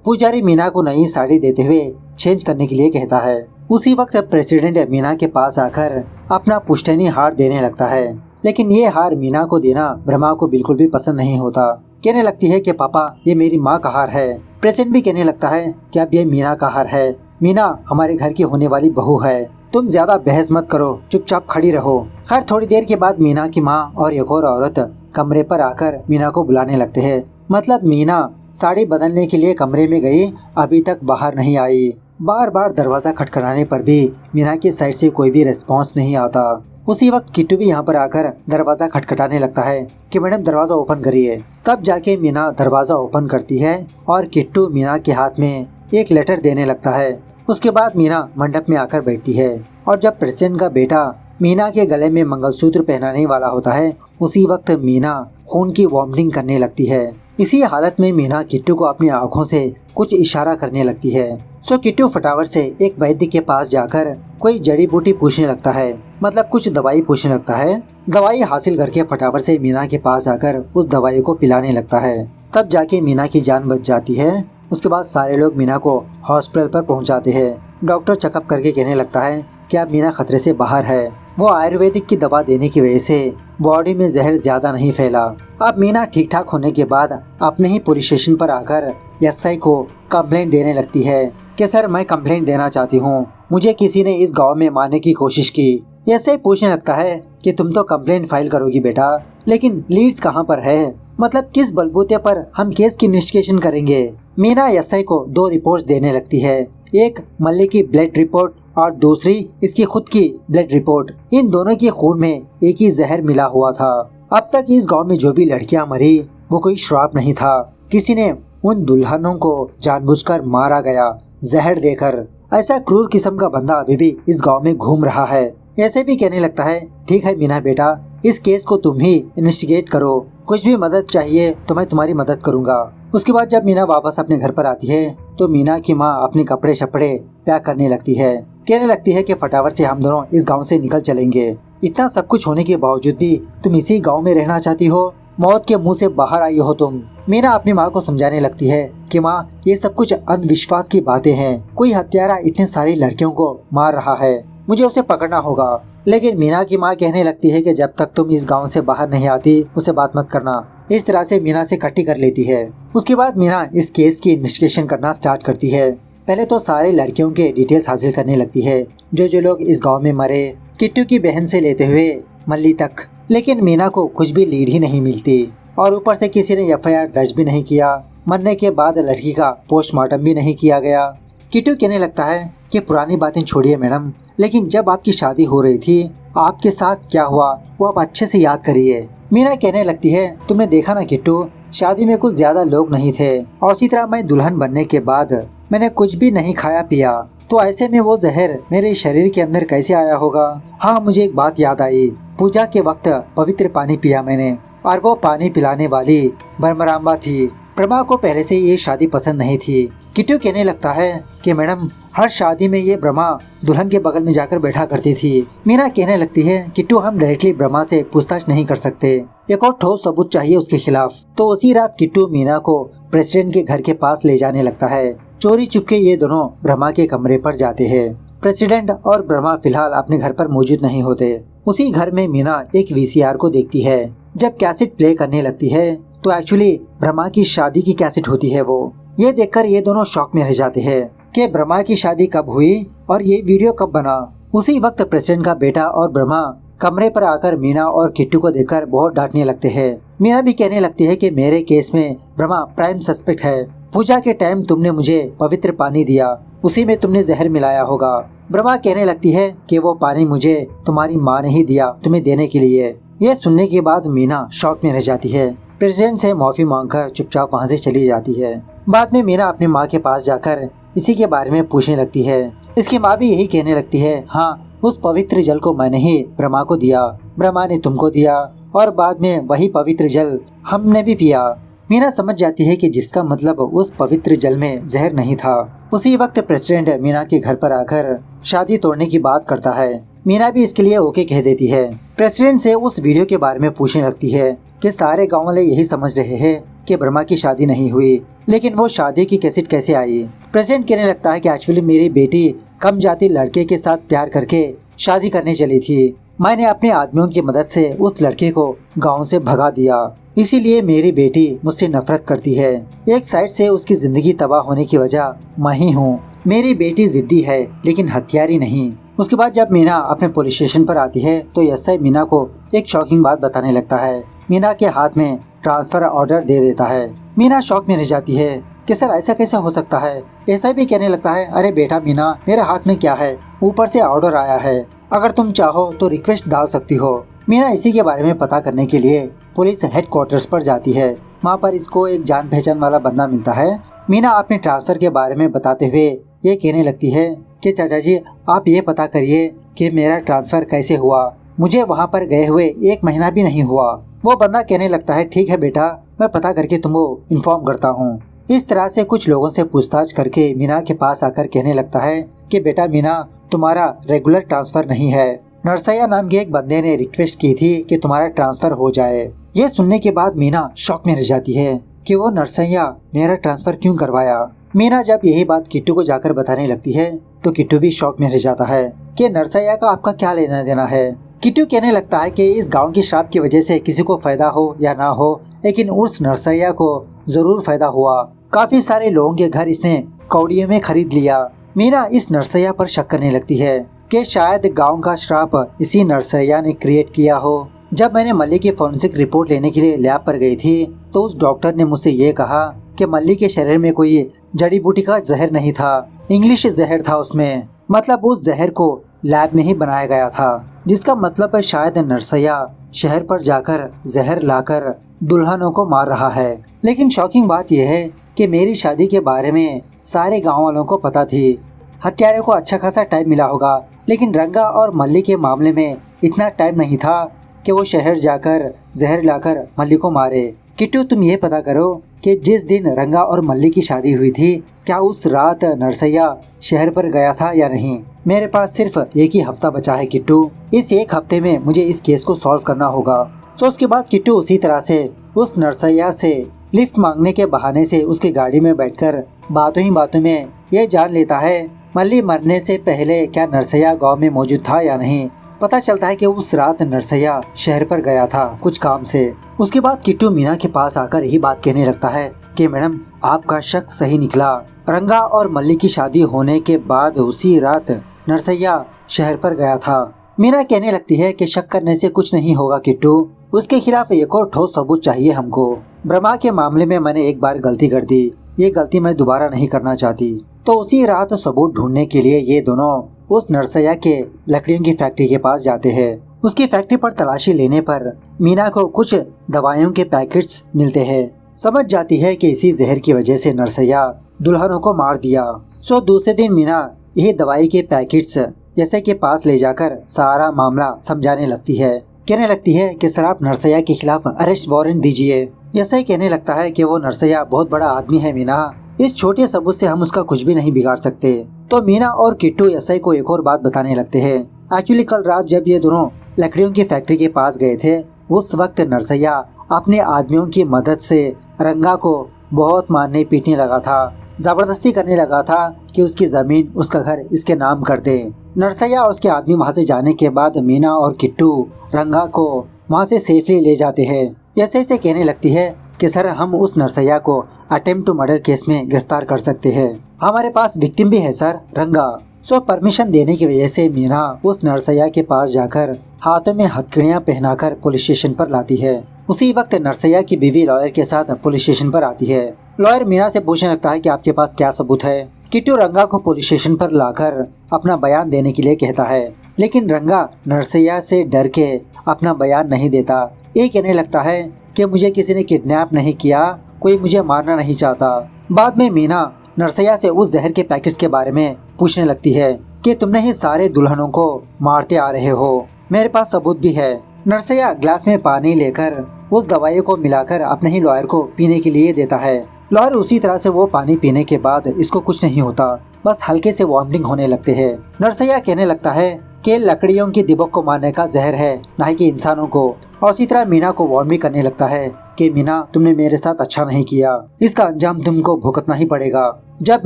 पुजारी मीना को नई साड़ी देते हुए चेंज करने के लिए कहता है। उसी वक्त प्रेसिडेंट मीना के पास आकर अपना पुश्तैनी हार देने लगता है, लेकिन ये हार मीना को देना ब्रह्मा को बिल्कुल भी पसंद नहीं होता। कहने लगती है कि पापा ये मेरी माँ का हार है। प्रेसिडेंट भी कहने लगता है कि अब ये मीना का हार है, मीना हमारे घर की होने वाली बहू है, तुम ज्यादा बहस मत करो, चुपचाप खड़ी रहो। खैर थोड़ी देर के बाद मीना की माँ और एक और औरत कमरे पर आकर मीना को बुलाने लगते हैं। मतलब मीना साड़ी बदलने के लिए कमरे में गई, अभी तक बाहर नहीं आई। बार बार दरवाजा खटखटाने पर भी मीना की साइड से कोई भी रिस्पॉन्स नहीं आता। उसी वक्त किट्टू भी यहाँ पर आकर दरवाजा खटखटाने लगता है कि मैडम दरवाजा ओपन करिए। तब जाके मीना दरवाजा ओपन करती है और किट्टू मीना के हाथ में एक लेटर देने लगता है। उसके बाद मीना मंडप में आकर बैठती है और जब प्रेसिडेंट का बेटा मीना के गले में मंगलसूत्र पहनाने वाला होता है, उसी वक्त मीना खून की वॉमिटिंग करने लगती है। इसी हालत में मीना किट्टू को अपनी आंखों से कुछ इशारा करने लगती है। सो किट्टू फटाफट से एक वैद्य के पास जाकर कोई जड़ी बूटी पूछने लगता है, मतलब कुछ दवाई पूछने लगता है। दवाई हासिल करके फटाफट से मीना के पास आकर उस दवाई को पिलाने लगता है। तब जाके मीना की जान बच जाती है। उसके बाद सारे लोग मीना को हॉस्पिटल पर पहुंचाते हैं। डॉक्टर चेकअप करके कहने लगता है कि अब मीना खतरे से बाहर है। वो आयुर्वेदिक की दवा देने की वजह से बॉडी में जहर ज्यादा नहीं फैला। अब मीना ठीक ठाक होने के बाद अपने ही पुलिस स्टेशन पर आकर एसआई को कंप्लेंट देने लगती है कि सर मैं कंप्लेंट देना चाहती हूँ, मुझे किसी ने इस गाँव में मारने की कोशिश की। एसआई पूछने लगता है कि तुम तो कंप्लेंट फाइल करोगी बेटा, लेकिन लीड्स कहाँ पर है, मतलब किस बलबूते पर हम केस की इन्वेस्टिगेशन करेंगे। मीना एसआई को 2 रिपोर्ट्स देने लगती है, एक मल्ली की ब्लड रिपोर्ट और दूसरी इसकी खुद की ब्लड रिपोर्ट। इन दोनों के खून में एक ही जहर मिला हुआ था। अब तक इस गांव में जो भी लड़कियां मरी वो कोई श्राप नहीं था, किसी ने उन दुल्हनों को जानबूझकर मारा गया जहर देकर। ऐसा क्रूर किस्म का बंदा अभी भी इस गांव में घूम रहा है। ऐसे भी कहने लगता है, ठीक है मीना बेटा, इस केस को तुम ही इन्वेस्टिगेट करो, कुछ भी मदद चाहिए तो मैं तुम्हारी मदद करूंगा। उसके बाद जब मीना वापस अपने घर पर आती है तो मीना की माँ अपने कपड़े शपड़े पैक करने लगती है। कहने लगती है कि फटाफट से हम दोनों इस गांव से निकल चलेंगे। इतना सब कुछ होने के बावजूद भी तुम इसी गांव में रहना चाहती हो, मौत के मुंह से बाहर आई हो तुम। मीना अपनी माँ को समझाने लगती है कि माँ ये सब कुछ अंधविश्वास की बातें हैं, कोई हत्यारा इतने सारी लड़कियों को मार रहा है, मुझे उसे पकड़ना होगा। लेकिन मीना की माँ कहने लगती है कि जब तक तुम इस गांव से बाहर नहीं आती उसे बात मत करना। इस तरह से मीना से इकट्ठी कर लेती है। उसके बाद मीना इस केस की इन्वेस्टिगेशन करना स्टार्ट करती है। पहले तो सारे लड़कियों के डिटेल्स हासिल करने लगती है, जो लोग इस गांव में मरे, किट्टू की बहन से लेते हुए मल्ली तक। लेकिन मीना को कुछ भी लीड ही नहीं मिलती और ऊपर से किसी ने एफआईआर दर्ज भी नहीं किया। मरने के बाद लड़की का पोस्टमार्टम भी नहीं किया गया। किट्टू कहने लगता है कि पुरानी बातें छोड़िए मैडम, लेकिन जब आपकी शादी हो रही थी आपके साथ क्या हुआ वो आप अच्छे से याद करिए। मीना कहने लगती है, तुमने देखा ना किट्टू, शादी में कुछ ज्यादा लोग नहीं थे और इसी तरह मैं दुल्हन बनने के बाद मैंने कुछ भी नहीं खाया पिया, तो ऐसे में वो जहर मेरे शरीर के अंदर कैसे आया होगा। हाँ मुझे एक बात याद आई, पूजा के वक्त पवित्र पानी पिया मैंने और वो पानी पिलाने वाली भ्रमरांबा थी। ब्रह्मा को पहले से ये शादी पसंद नहीं थी। किट्टू कहने लगता है कि मैडम हर शादी में ये ब्रह्मा दुल्हन के बगल में जाकर बैठा करती थी। मीना कहने लगती है किट्टू हम डायरेक्टली ब्रह्मा से पूछताछ नहीं कर सकते, एक और ठोस सबूत चाहिए उसके खिलाफ। तो उसी रात किट्टू मीना को प्रेसिडेंट के घर के पास ले जाने लगता है। चोरी चुपके ये दोनों ब्रह्मा के कमरे पर जाते हैं। प्रेसिडेंट और ब्रह्मा फिलहाल अपने घर पर मौजूद नहीं होते। उसी घर में मीना एक VCR को देखती है। जब कैसेट प्ले करने लगती है तो एक्चुअली ब्रह्मा की शादी की कैसेट होती है वो। ये देखकर ये दोनों शॉक में रह जाते हैं कि ब्रह्मा की शादी कब हुई और ये वीडियो कब बना। उसी वक्त प्रेसिडेंट का बेटा और ब्रह्मा कमरे पर आकर मीना और किट्टू को देखकर बहुत डांटने लगते हैं। मीना भी कहने लगती है कि मेरे केस में ब्रह्मा प्राइम सस्पेक्ट है। पूजा के टाइम तुमने मुझे पवित्र पानी दिया, उसी में तुमने जहर मिलाया होगा। ब्रह्मा कहने लगती है कि वो पानी मुझे तुम्हारी माँ ने ही दिया तुम्हें देने के लिए। ये सुनने के बाद मीना शॉक में रह जाती है। प्रेसिडेंट से माफी मांगकर चुपचाप वहाँ से चली जाती है। बाद में मीना अपनी माँ के पास जाकर इसी के बारे में पूछने लगती है। इसकी माँ भी यही कहने लगती है, हाँ उस पवित्र जल को मैंने ही ब्रह्मा को दिया, ब्रह्मा ने तुमको दिया और बाद में वही पवित्र जल हमने भी पिया। मीना समझ जाती है कि जिसका मतलब उस पवित्र जल में जहर नहीं था। उसी वक्त प्रेसिडेंट मीना के घर पर आकर शादी तोड़ने की बात करता है। मीना भी इसके लिए ओके कह देती है। प्रेसिडेंट से उस वीडियो के बारे में पूछने लगती है कि सारे गाँव वाले यही समझ रहे हैं कि ब्रह्मा की शादी नहीं हुई, लेकिन वो शादी की कैसेट कैसे आई। प्रेसिडेंट कहने लगता है कि एक्चुअली मेरी बेटी कम जाति लड़के के साथ प्यार करके शादी करने चली थी। मैंने अपने आदमियों की मदद से उस लड़के को गांव से भगा दिया, इसीलिए मेरी बेटी मुझसे नफरत करती है। एक साइड से उसकी जिंदगी तबाह होने की वजह मैं ही हूँ। मेरी बेटी जिद्दी है लेकिन हथियारी नहीं। उसके बाद जब मीना अपने पुलिस स्टेशन पर आती है तो एसआई मीना को एक शॉकिंग बात बताने लगता है। मीना के हाथ में ट्रांसफर ऑर्डर दे देता है। मीना शॉक में रह जाती है कि सर ऐसा कैसे हो सकता है। एसआई भी कहने लगता है, अरे बेटा मीना मेरे हाथ में क्या है, ऊपर से ऑर्डर आया है, अगर तुम चाहो तो रिक्वेस्ट डाल सकती हो। मीना इसी के बारे में पता करने के लिए पुलिस हेडक्वार्टर्स पर जाती है। वहाँ पर इसको एक जान पहचान वाला बंदा मिलता है। मीना अपने ट्रांसफर के बारे में बताते हुए ये कहने लगती है कि चाचा जी आप ये पता करिए कि मेरा ट्रांसफर कैसे हुआ, मुझे वहाँ पर गए हुए 1 महीना भी नहीं हुआ। वो बंदा कहने लगता है, ठीक है बेटा मैं पता करके तुमको इन्फॉर्म करता हूँ। इस तरह से कुछ लोगों से पूछताछ करके मीना के पास आकर कहने लगता है कि बेटा मीना तुम्हारा रेगुलर ट्रांसफर नहीं है, नरसैया नाम के एक बंदे ने रिक्वेस्ट की थी कि तुम्हारा ट्रांसफर हो जाए। ये सुनने के बाद मीना शॉक में रह जाती है कि वो नरसैया मेरा ट्रांसफर क्यों करवाया। मीना जब यही बात किट्टू को जाकर बताने लगती है तो किट्टू भी शॉक में रह जाता है कि नरसैया का आपका क्या लेना देना है। किट्टू कहने लगता है कि इस गांव की श्राप की वजह से किसी को फायदा हो या ना हो, लेकिन उस नरसैया को जरूर फायदा हुआ। काफी सारे लोगों के घर इसने कौड़ियों में खरीद लिया। मीना इस नरसैया पर शक करने लगती है कि शायद गांव का श्राप इसी नरसैया ने क्रिएट किया हो। जब मैंने मल्ली की फॉरेंसिक रिपोर्ट लेने के लिए लैब पर गई थी तो उस डॉक्टर ने मुझसे ये कहा कि मल्ली के शरीर में कोई जड़ी बूटी का जहर नहीं था, इंग्लिश जहर था उसमें। मतलब उस जहर को लैब में ही बनाया गया था, जिसका मतलब है शायद नरसैया शहर पर जाकर जहर लाकर दुल्हनों को मार रहा है। लेकिन शॉकिंग बात यह है कि मेरी शादी के बारे में सारे गांव वालों को पता थी। हत्यारे को अच्छा खासा टाइम मिला होगा, लेकिन रंगा और मल्ली के मामले में इतना टाइम नहीं था कि वो शहर जाकर जहर लाकर मल्ली को मारे। किट्टू तुम ये पता करो कि जिस दिन रंगा और मल्ली की शादी हुई थी क्या उस रात नरसैया शहर पर गया था या नहीं। मेरे पास सिर्फ 1 ही हफ्ता बचा है किट्टू, इस 1 हफ्ते में मुझे इस केस को सॉल्व करना होगा। तो उसके बाद किट्टू उसी तरह से उस नरसैया से लिफ्ट मांगने के बहाने से उसकी गाड़ी में बैठकर बातों ही बातों में ये जान लेता है मल्ली मरने से पहले क्या नरसैया गांव में मौजूद था या नहीं। पता चलता है कि उस रात नरसैया शहर पर गया था कुछ काम से। उसके बाद किट्टू मीना के पास आकर यही बात कहने लगता है कि मैडम आपका शक सही निकला, रंगा और मल्ली की शादी होने के बाद उसी रात नरसैया शहर पर गया था। मीना कहने लगती है कि शक करने से कुछ नहीं होगा किट्टू, उसके खिलाफ एक और ठोस सबूत चाहिए हमको। ब्रह्मा के मामले में मैंने एक बार गलती कर दी, ये गलती मैं दोबारा नहीं करना चाहती। तो उसी रात सबूत ढूंढने के लिए ये दोनों उस नरसैया के लकड़ियों की फैक्ट्री के पास जाते हैं। उसकी फैक्ट्री पर तलाशी लेने पर मीना को कुछ दवाइयों के पैकेट्स मिलते हैं। समझ जाती है कि इसी जहर की वजह से नरसैया दुल्हनों को मार दिया। सो दूसरे दिन मीना यही दवाई के पैकेट्स जैसे के पास ले जाकर सारा मामला समझाने लगती है। कहने लगती है कि सर आप नरसैया के खिलाफ अरेस्ट वारंट दीजिए। यशई कहने लगता है कि वो नरसैया बहुत बड़ा आदमी है मीना, इस छोटे सबूत से हम उसका कुछ भी नहीं बिगाड़ सकते। तो मीना और किट्टू यशई को एक और बात बताने लगते हैं। एक्चुअली कल रात जब ये दोनों लकड़ियों की फैक्ट्री के पास गए थे, उस वक्त नरसैया अपने आदमियों की मदद से रंगा को बहुत मारने पीटने लगा था, जबरदस्ती करने लगा था कि उसकी जमीन उसका घर इसके नाम कर दे। नरसैया और उसके आदमी वहाँ से जाने के बाद मीना और किट्टू रंगा को वहाँ से सेफली ले जाते हैं। यशई से कहने लगती है कि सर हम उस नरसैया को अटेम्प्ट टू मर्डर केस में गिरफ्तार कर सकते हैं, हमारे पास विक्टिम भी है सर, रंगा। सो परमिशन देने की वजह से मीना उस नरसैया के पास जाकर हाथों में हथकड़ियाँ पहनाकर पुलिस स्टेशन पर लाती है। उसी वक्त नरसैया की बीवी लॉयर के साथ पुलिस स्टेशन पर आती है। लॉयर मीना से पूछने लगता है कि आपके पास क्या सबूत है। किट्टू रंगा को पुलिस स्टेशन पर लाकर अपना बयान देने के लिए कहता है, लेकिन रंगा नरसैया से डर के अपना बयान नहीं देता। ये कहने लगता है कि मुझे किसी ने किडनैप नहीं किया, कोई मुझे मारना नहीं चाहता। बाद में मीना नरसैया से उस जहर के पैकेट्स के बारे में पूछने लगती है कि तुमने ही सारे दुल्हनों को मारते आ रहे हो, मेरे पास सबूत भी है। नरसैया ग्लास में पानी लेकर उस दवाई को मिलाकर अपने ही लॉयर को पीने के लिए देता है। लॉयर उसी तरह से वो पानी पीने के बाद इसको कुछ नहीं होता, बस हल्के से वॉमिटिंग होने लगते हैं। नरसैया कहने लगता है कि लकड़ियों की दिबक को मारने का जहर है, न कि इंसानों को। और इसी तरह मीना को वार्न भी करने लगता है कि मीना तुमने मेरे साथ अच्छा नहीं किया, इसका अंजाम तुमको भुगतना ही पड़ेगा। जब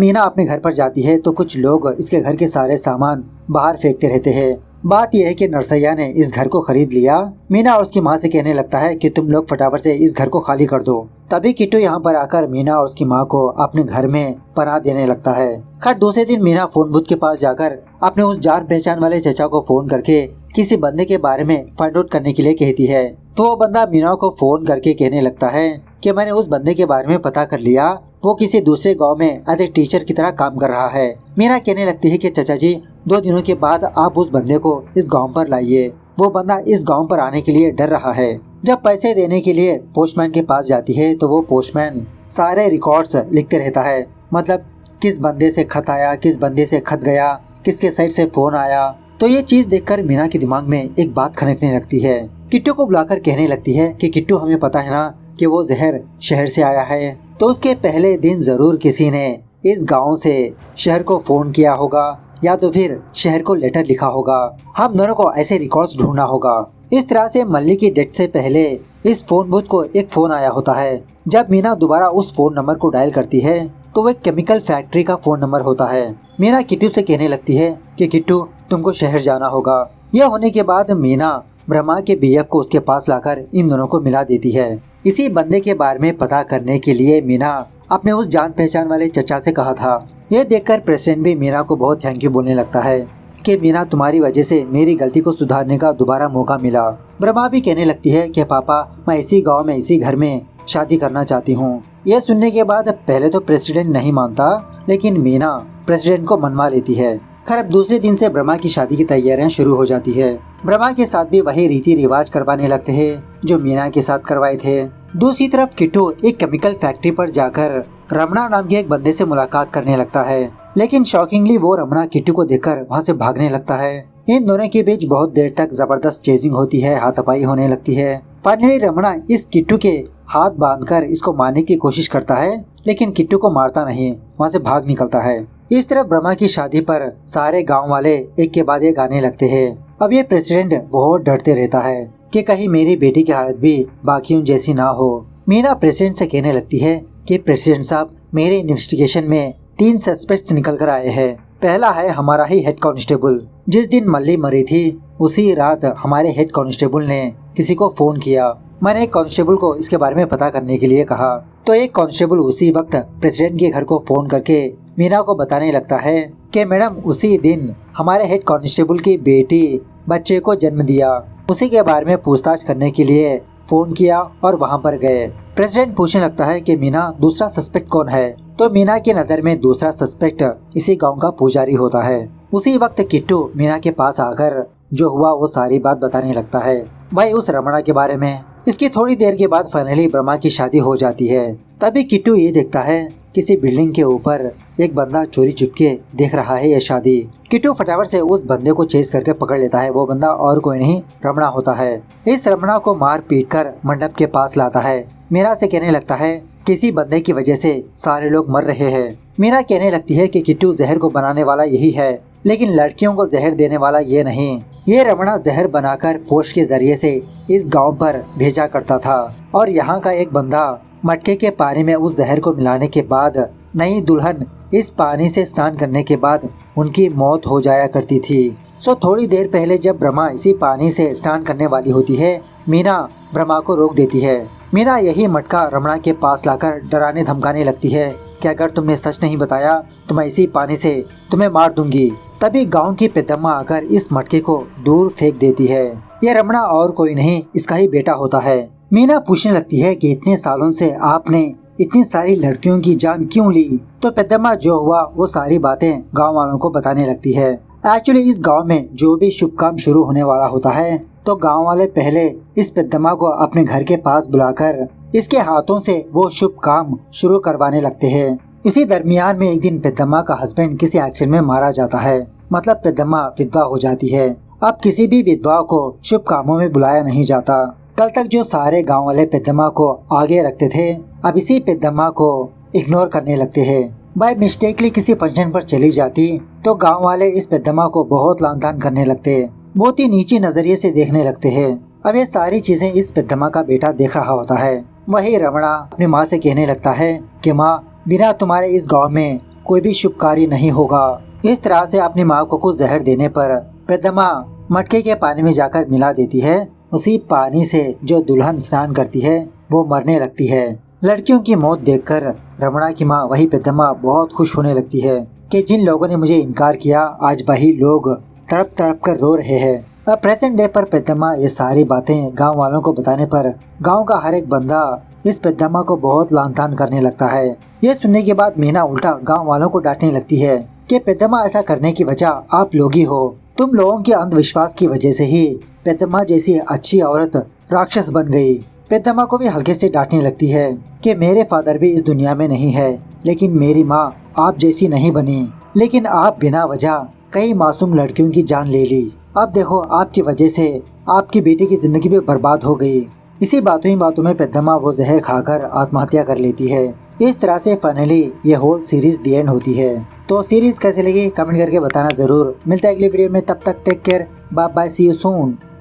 मीना अपने घर पर जाती है तो कुछ लोग इसके घर के सारे सामान बाहर फेंकते रहते हैं। बात यह है कि नरसैया ने इस घर को खरीद लिया। मीना और उसकी माँ से कहने लगता है कि तुम लोग फटाफट से इस घर को खाली कर दो। तभी किट्टू यहाँ पर आकर मीना और उसकी माँ को अपने घर में पनाह देने लगता है। खैर दूसरे दिन मीना फोन बूथ के पास जाकर अपने उस जान पहचान वाले चचा को फोन करके किसी बंदे के बारे में फाइंड आउट करने के लिए कहती है। तो वो बंदा मीना को फोन करके कहने लगता है कि मैंने उस बंदे के बारे में पता कर लिया, वो किसी दूसरे गांव में एज ए टीचर की तरह काम कर रहा है। मीना कहने लगती है कि चचा जी 2 दिनों के बाद आप उस बंदे को इस गांव पर लाइए, वो बंदा इस गांव पर आने के लिए डर रहा है। जब पैसे देने के लिए पोस्टमैन के पास जाती है तो वो पोस्टमैन सारे रिकॉर्ड्स लिखते रहता है, मतलब किस बंदे से खत आया, किस बंदे से खत गया, किसके साइड से फोन आया। तो ये चीज देखकर मीना के दिमाग में एक बात खनकने लगती है। किट्टू को बुलाकर कहने लगती है कि किट्टू हमें पता है ना कि वो जहर शहर से आया है, तो उसके पहले दिन जरूर किसी ने इस गांव से शहर को फोन किया होगा या तो फिर शहर को लेटर लिखा होगा। हम दोनों को ऐसे रिकॉर्ड्स ढूंढना होगा। इस तरह से मल्ली की डेथ से पहले इस फोन बूथ को एक फोन आया होता है। जब मीना दोबारा उस फोन नंबर को डायल करती है तो वो एक केमिकल फैक्ट्री का फोन नंबर होता है। मीना किट्टू से कहने लगती है कि किट्टू तुमको शहर जाना होगा। यह होने के बाद मीना ब्रह्मा के बीएफ को उसके पास लाकर इन दोनों को मिला देती है। इसी बंदे के बारे में पता करने के लिए मीना अपने उस जान पहचान वाले चचा से कहा था। यह देखकर प्रेसिडेंट भी मीना को बहुत थैंक यू बोलने लगता है कि मीना तुम्हारी वजह से मेरी गलती को सुधारने का दोबारा मौका मिला। ब्रह्मा भी कहने लगती है कि पापा मैं इसी गांव में इसी घर में शादी करना चाहती हूँ। यह सुनने के बाद पहले तो प्रेसिडेंट नहीं मानता, लेकिन मीना प्रेसिडेंट को मनवा लेती है। खैर अब दूसरे दिन से ब्रह्मा की शादी की तैयारियां शुरू हो जाती है। ब्रह्मा के साथ भी वही रीति रिवाज करवाने लगते हैं जो मीना के साथ करवाए थे। दूसरी तरफ किट्टू एक केमिकल फैक्ट्री पर जाकर रमणा नाम के एक बंदे से मुलाकात करने लगता है, लेकिन शॉकिंगली वो रमणा किट्टू को देखकर वहाँ से भागने लगता है। इन दोनों के बीच बहुत देर तक जबरदस्त चेजिंग होती है, हाथापाई होने लगती है। फाइनली रमणा इस किट्टू के हाथ बांधकर इसको मारने की कोशिश करता है, लेकिन किट्टू को मारता नहीं, वहाँ से भाग निकलता है। इस तरह ब्रह्मा की शादी पर सारे गांव वाले एक के बाद एक आने लगते हैं। अब ये प्रेसिडेंट बहुत डरते रहता है कि कहीं मेरी बेटी की हालत भी बाकियों जैसी ना हो। मीना प्रेसिडेंट से कहने लगती है कि प्रेसिडेंट साहब मेरे इन्वेस्टिगेशन में 3 सस्पेक्ट्स निकल कर आए हैं। पहला है हमारा ही हेड कांस्टेबल। जिस दिन मल्ली मरी थी उसी रात हमारे हेड कांस्टेबल ने किसी को फोन किया। मैंने एक कांस्टेबल को इसके बारे में पता करने के लिए कहा, तो एक कांस्टेबल उसी वक्त प्रेसिडेंट के घर को फोन करके मीना को बताने लगता है कि मैडम उसी दिन हमारे हेड कांस्टेबल की बेटी बच्चे को जन्म दिया। उसी के बारे में पूछताछ करने के लिए फोन किया और वहां पर गए। प्रेसिडेंट पूछने लगता है कि मीना दूसरा सस्पेक्ट कौन है, तो मीना की नजर में दूसरा सस्पेक्ट इसी गांव का पुजारी होता है। उसी वक्त किट्टू मीना के पास आकर जो हुआ वो सारी बात बताने लगता है, भाई उस रमणा के बारे में। इसकी थोड़ी देर के बाद फाइनली ब्रह्मा की शादी हो जाती है। तभी किट्टू ये देखता है किसी बिल्डिंग के ऊपर एक बंदा चोरी चुपके देख रहा है ये शादी। किट्टू फटाफट से उस बंदे को चेस करके पकड़ लेता है। वो बंदा और कोई नहीं रमणा होता है। इस रमणा को मार पीट कर मंडप के पास लाता है। मीरा से कहने लगता है किसी बंदे की वजह से सारे लोग मर रहे हैं। मीरा कहने लगती है कि किट्टू जहर को बनाने वाला यही है, लेकिन लड़कियों को जहर देने वाला ये नहीं। ये रमणा जहर बनाकर पोस्ट के जरिए से इस गांव पर भेजा करता था और यहाँ का एक बंदा मटके के पानी में उस जहर को मिलाने के बाद नई दुल्हन इस पानी से स्नान करने के बाद उनकी मौत हो जाया करती थी। सो थोड़ी देर पहले जब ब्रह्मा इसी पानी से स्नान करने वाली होती है, मीना ब्रह्मा को रोक देती है। मीना यही मटका रमणा के पास लाकर डराने धमकाने लगती है कि अगर तुमने सच नहीं बताया तो मैं इसी पानी से तुम्हें मार दूंगी। तभी गांव की पेदम्मा आकर इस मटके को दूर फेंक देती है। यह रमणा और कोई नहीं, इसका ही बेटा होता है। मीना पूछने लगती है कि इतने सालों से आपने इतनी सारी लड़कियों की जान क्यों ली? तो पेदम्मा जो हुआ वो सारी बातें गांव वालों को बताने लगती है। एक्चुअली इस गांव में जो भी शुभ काम शुरू होने वाला होता है तो गांव वाले पहले इस पेदम्मा को अपने घर के पास बुलाकर इसके हाथों से वो शुभ काम शुरू करवाने लगते हैं। इसी दरमियान में एक दिन पेदम्मा का हस्बैंड किसी एक्सीडेंट में मारा जाता है। मतलब पेदम्मा विधवा हो जाती है। अब किसी भी विधवा को शुभ कामों में बुलाया नहीं जाता। कल तक जो सारे गांव वाले पेदम्मा को आगे रखते थे, अब इसी पेदम्मा को इग्नोर करने लगते हैं। बाय मिस्टेकली किसी फंक्शन पर चली जाती तो गांव वाले इस पेदम्मा को बहुत लान तान करने लगते हैं, बहुत ही नीचे नजरिए से देखने लगते हैं। अब ये सारी चीजें इस पेदम्मा का बेटा देख रहा होता है। वही रमणा अपनी माँ से कहने लगता है कि माँ, बिना तुम्हारे इस गांव में कोई भी शुभ कार्य नहीं होगा। इस तरह से अपनी माँ को कुछ जहर देने पर पेदम्मा मटके के पानी में जाकर मिला देती है। उसी पानी से जो दुल्हन स्नान करती है वो मरने लगती है। लड़कियों की मौत देखकर रमणा की माँ वही पेदम्मा बहुत खुश होने लगती है कि जिन लोगों ने मुझे इनकार किया आज वही लोग तड़प तड़प कर रो रहे हैं। अब प्रेजेंट डे पर पेदम्मा ये सारी बातें गांव वालों को बताने पर गांव का हर एक बंदा इस पेदम्मा को बहुत लान तान करने लगता है। ये सुनने के बाद मीना उल्टा गांव वालों को डांटने लगती है कि पेदम्मा ऐसा करने की वजह आप लोग ही हो। तुम लोगों के अंधविश्वास की वजह से ही पेदम्मा जैसी अच्छी औरत राक्षस बन गई। पेदम्मा को भी हल्के से डांटने लगती है कि मेरे फादर भी इस दुनिया में नहीं है, लेकिन मेरी माँ आप जैसी नहीं बनी, लेकिन आप बिना वजह कई मासूम लड़कियों की जान ले ली। अब देखो आपकी वजह से आपकी बेटी की जिंदगी भी बर्बाद हो गई। इसी बातों में पेदम्मा वो जहर खाकर आत्महत्या कर लेती है। इस तरह से फाइनली ये होल सीरीज दी एंड होती है। तो सीरीज कैसे लगी कमेंट करके बताना जरूर। मिलता है अगली वीडियो में, तब तक take care, bye bye, see you soon.